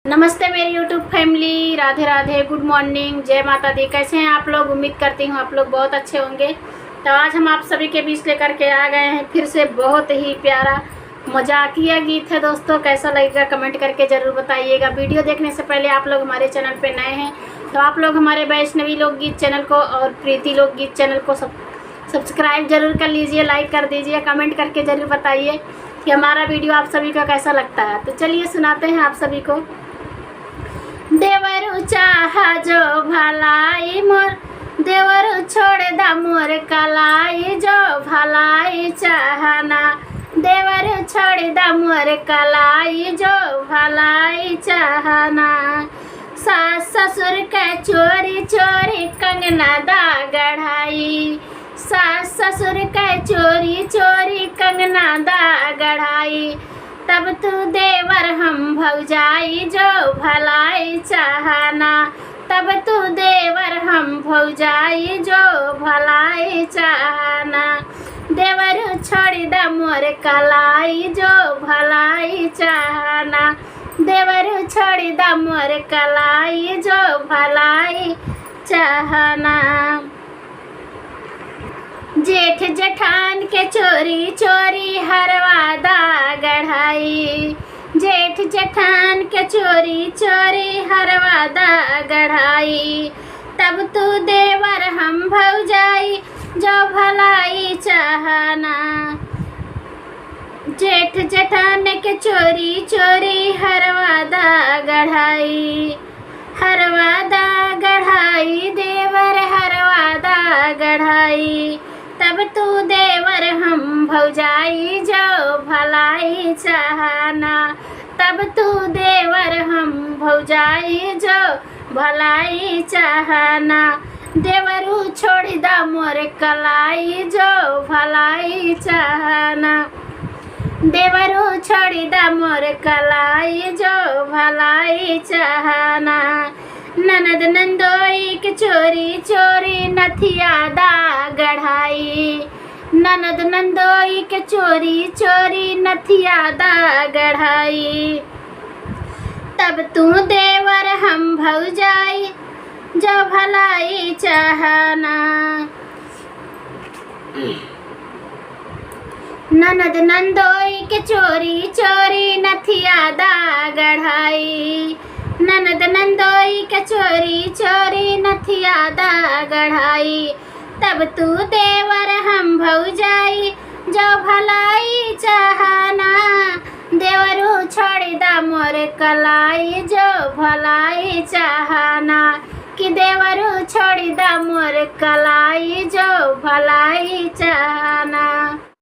नमस्ते मेरी YouTube family, Radhe Radhe, good morning, जय माता दी। कैसे हैं आप लोग? उम्मीद करती हूँ आप लोग बहुत अच्छे होंगे। तो आज हम आप सभी के बीच लेकर के आ गए हैं फिर से बहुत ही प्यारा मजाकिया गीत है। दोस्तों कैसा लगेगा कमेंट करके ज़रूर बताइएगा। वीडियो देखने से पहले आप लोग हमारे चैनल पे नए हैं तो आप लोग हमारे वैष्णवी लोकगीत चैनल को और प्रीति लोकगीत चैनल को सब्सक्राइब जरूर कर लीजिए, लाइक कर दीजिए, कमेंट करके ज़रूर बताइए कि हमारा वीडियो आप सभी को कैसा लगता है। तो चलिए सुनाते हैं आप सभी को। देवर चाहा जो भलाई मोर, देवर छोड़ दा मोर कलाई, जो भलाई चाहना। देवर छोड़ दा मोर कलाई, जो भलाई चाहना। सास ससुर के चोरी चोरी कंगना दा गढ़ाई, सास ससुर के चोरी चोरी कंगना दा गढ़ाई। तब तू देवर हम भौजाई, जो भलाई चाहना। तब तू देवर हम भौजाई, जो भलाई चाहना। देवर छोड़ दा मोर कलाई, जो भलाई चाहना। देवर छोड़ दा मोर कलाई, जो भलाई चाहना। जेठ जेठान के चोरी चोरी हरवा दा गढ़ाई, जेठ जेठान के चोरी चोरी हरवा दा गढ़ाई। तब तू देवर हम भौजाई, जो भलाई चाहना। जेठ जेठान के चोरी चोरी हरवा दा गढ़ाई, हरवा दा गढ़ाई, देवर हरवा दा गढ़ाई। तब तू देवर हम भौजाई, जो भलाई चाहना। तब तू देवर हम भौजाई, जो भलाई चाहना। देवरू छोड़ दा मोर कलाई, जो भलाई चाहना। देवरू छोड़ दा मोर कलाई, जो भलाई चाहना। ननद नंदोई के चोरी चोरी नथिया दा गढ़ाई, ननद नंदोई के चोरी चोरी नथिया दा गढ़ाई। तब तू देवर हम भौजाई, जो भलाई चाहना। ननद नंदोई के चोरी चोरी नथिया दा गढ़ाई, ननद नंदोई के चोरी चोरी नथिया दा गढ़ाई। तब तू देवर हम भौजाई, जो भलाई चाहना। देवरू छोड़ दा मोर कलाई, जो भलाई चाहना। कि देवरू छोड़ दा मोर कलाई, जो भलाई चाहना।